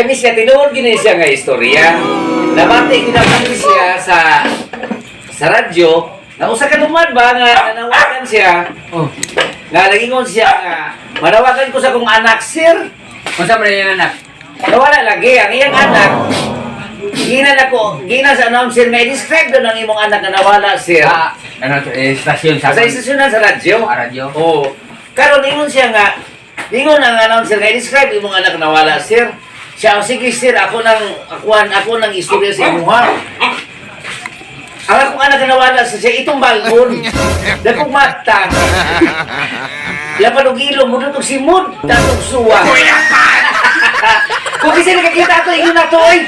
kami siya, tinuod gini siya nga istorya. Nabati ginabati siya sa radyo, na usa ka lumad ba nga nanawagan siya. Oh. Nga nagingon siya nga, manawagan ko sa kong anak, sir. Unsa man yung anak? Nawala lagi, ang iyang anak. Gina sa announcer nga, i-describe doon ang imong anak na nawala, sir. Ano to, stasyon Sa istasyon na sa radyo. radyo. Oo. Karon ingon siya nga, ingon ang announcer nga, i-describe imong anak na nawala, sir. Siya, sige sir, ako nang istorya sa imuha. Ang akong anak na nawala siya, itong balon. Dakong mata. Lapan og ilong, mudot og simod, tatong suwa. Kung kasi nakakita ko, ingon na to, oy.